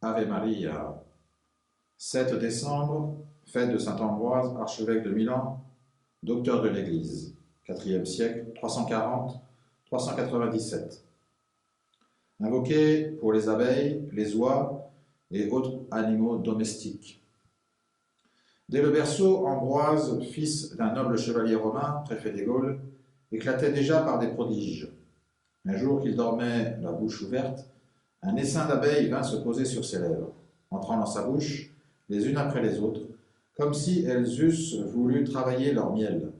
Ave Maria. 7 décembre, fête de saint Ambroise, archevêque de Milan, docteur de l'Église, 4e siècle, 340-397. Invoqué pour les abeilles, les oies et autres animaux domestiques. Dès le berceau, Ambroise, fils d'un noble chevalier romain, préfet des Gaules, éclatait déjà par des prodiges. Un jour qu'il dormait la bouche ouverte, un essaim d'abeilles vint se poser sur ses lèvres, entrant dans sa bouche, les unes après les autres, comme si elles eussent voulu travailler leur miel.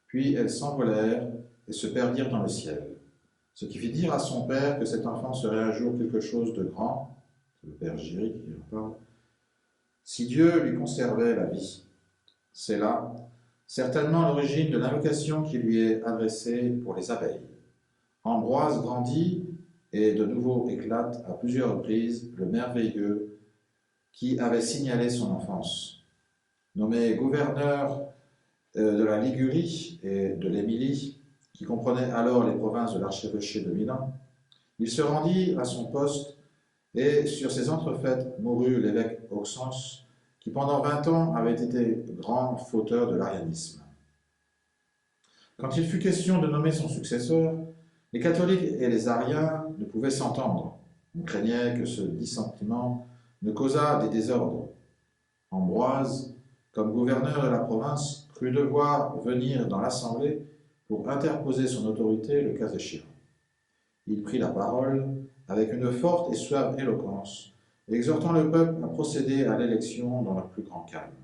Puis elles s'envolèrent et se perdirent dans le ciel, ce qui fit dire à son père que cet enfant serait un jour quelque chose de grand, c'est le père Giry qui en parle, si Dieu lui conservait la vie. C'est là, certainement, l'origine de l'invocation qui lui est adressée pour les abeilles. Ambroise grandit et de nouveau éclate à plusieurs reprises le merveilleux qui avait signalé son enfance. Nommé gouverneur de la Ligurie et de l'Émilie, qui comprenait alors les provinces de l'archevêché de Milan, il se rendit à son poste et sur ses entrefaites mourut l'évêque Auxence, qui pendant 20 ans avait été grand fauteur de l'arianisme. Quand il fut question de nommer son successeur, les catholiques et les ariens ne pouvaient s'entendre. On craignait que ce dissentiment ne causât des désordres. Ambroise, comme gouverneur de la province, crut devoir venir dans l'assemblée pour interposer son autorité le cas échéant. Il prit la parole avec une forte et suave éloquence, exhortant le peuple à procéder à l'élection dans le plus grand calme.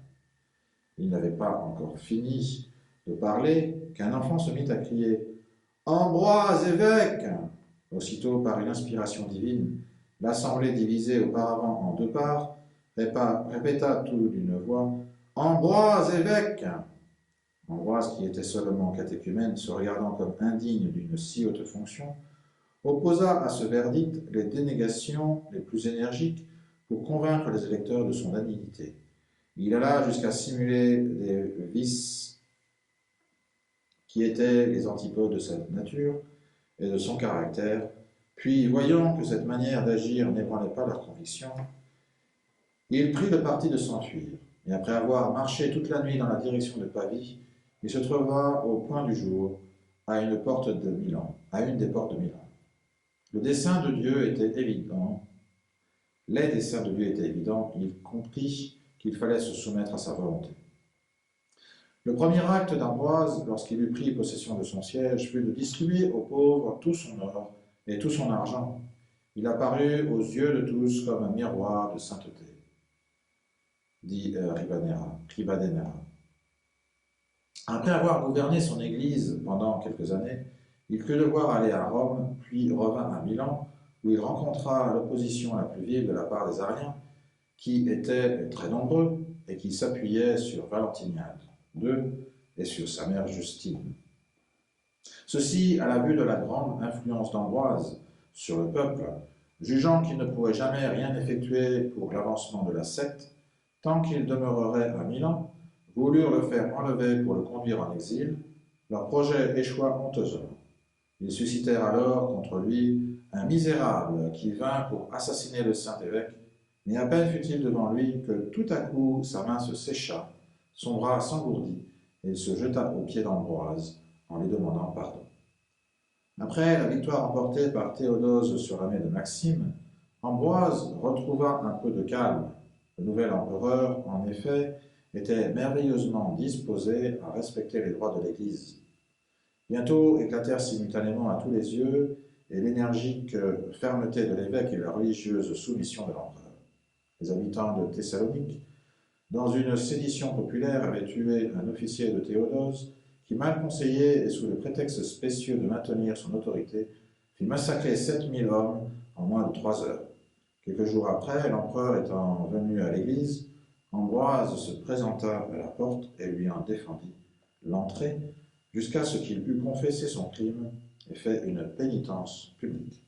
Il n'avait pas encore fini de parler qu'un enfant se mit à crier « Ambroise, évêque !» Aussitôt, par une inspiration divine, l'assemblée divisée auparavant en deux parts répéta tout d'une voix « Ambroise, évêque !» Ambroise, qui était seulement catéchumène, se regardant comme indigne d'une si haute fonction, opposa à ce verdict les dénégations les plus énergiques pour convaincre les électeurs de son dignité. Il alla jusqu'à simuler les vices qui étaient les antipodes de sa nature et de son caractère, puis, voyant que cette manière d'agir n'ébranlait pas leurs convictions, il prit le parti de s'enfuir, et après avoir marché toute la nuit dans la direction de Pavie, il se trouva au point du jour à une des portes de Milan. Le dessein de Dieu était évident, les desseins de Dieu étaient évidents, il comprit qu'il fallait se soumettre à sa volonté. Le premier acte d'Ambroise, lorsqu'il eut pris possession de son siège, fut de distribuer aux pauvres tout son or et tout son argent. Il apparut aux yeux de tous comme un miroir de sainteté, dit Rivadenera. Après avoir gouverné son Église pendant quelques années, il crut devoir aller à Rome, puis revint à Milan, où il rencontra l'opposition la plus vive de la part des Ariens, qui étaient très nombreux et qui s'appuyaient sur Valentinian II et sur sa mère Justine. Ceci à la vue de la grande influence d'Ambroise sur le peuple, jugeant qu'il ne pourrait jamais rien effectuer pour l'avancement de la secte, tant qu'il demeurerait à Milan, voulurent le faire enlever pour le conduire en exil. Leur projet échoua honteusement. Ils suscitèrent alors contre lui un misérable qui vint pour assassiner le saint évêque, mais à peine fut-il devant lui que tout à coup sa main se sécha, son bras s'engourdit, et il se jeta aux pieds d'Ambroise en lui demandant pardon. Après la victoire remportée par Théodose sur l'armée de Maxime, Ambroise retrouva un peu de calme. Le nouvel empereur, en effet, était merveilleusement disposé à respecter les droits de l'Église. Bientôt éclatèrent simultanément à tous les yeux et l'énergique fermeté de l'évêque et la religieuse soumission de l'empereur. Les habitants de Thessalonique, dans une sédition populaire, avaient tué un officier de Théodose qui, mal conseillé et sous le prétexte spécieux de maintenir son autorité, fit massacrer 7000 hommes en moins de 3 heures. Quelques jours après, l'empereur étant venu à l'église, Ambroise se présenta à la porte et lui en défendit l'entrée jusqu'à ce qu'il eût confessé son crime et fait une pénitence publique.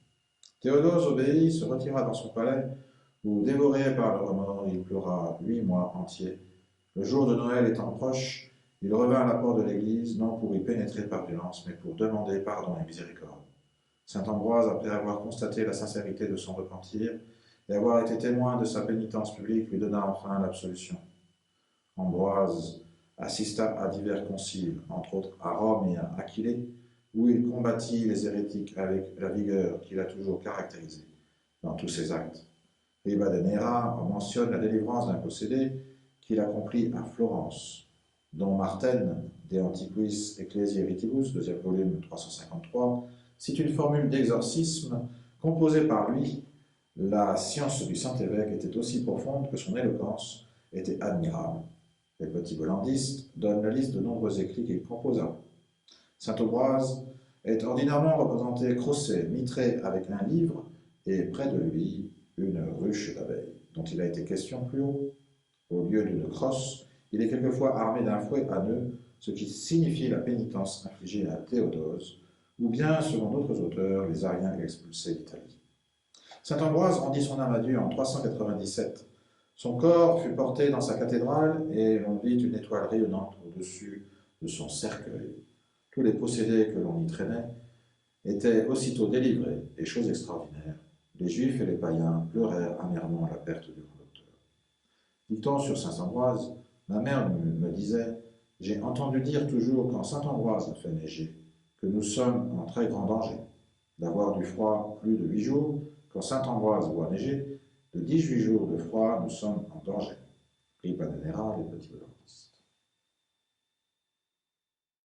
Théodose obéit, se retira dans son palais, où, dévoré par le remords, il pleura 8 mois entiers. Le jour de Noël étant proche, il revint à la porte de l'église, non pour y pénétrer par violence, mais pour demander pardon et miséricorde. Saint Ambroise, après avoir constaté la sincérité de son repentir, et avoir été témoin de sa pénitence publique lui donna enfin l'absolution. Ambroise assista à divers conciles, entre autres à Rome et à Aquilée, où il combattit les hérétiques avec la vigueur qui l'a toujours caractérisé dans tous ses actes. Ribadeneira en mentionne la délivrance d'un possédé qu'il accomplit à Florence, dont Martène, De Antiquis Ecclesiae Ritibus, deuxième volume 353, cite une formule d'exorcisme composée par lui. La science du Saint-Évêque était aussi profonde que son éloquence était admirable. Les petits bollandistes donnent la liste de nombreux écrits qu'il composa. Saint Ambroise est ordinairement représenté crossé, mitré avec un livre, et près de lui, une ruche d'abeilles, dont il a été question plus haut. Au lieu d'une crosse, il est quelquefois armé d'un fouet à nœuds, ce qui signifie la pénitence infligée à Théodose, ou bien, selon d'autres auteurs, les Ariens expulsés d'Italie. Saint Ambroise rendit son âme à Dieu en 397. Son corps fut porté dans sa cathédrale et l'on vit une étoile rayonnante au-dessus de son cercueil. Tous les possédés que l'on y traînait étaient aussitôt délivrés, et chose extraordinaire, les Juifs et les païens pleurèrent amèrement la perte du conducteur. Dit-on sur saint Ambroise, ma mère me disait, j'ai entendu dire toujours quand saint Ambroise fait neiger, que nous sommes en très grand danger, d'avoir du froid plus de 8 jours, quand saint Ambroise voit neiger, de 18 jours de froid, nous sommes en danger. Ribadeneira, les petits blancs.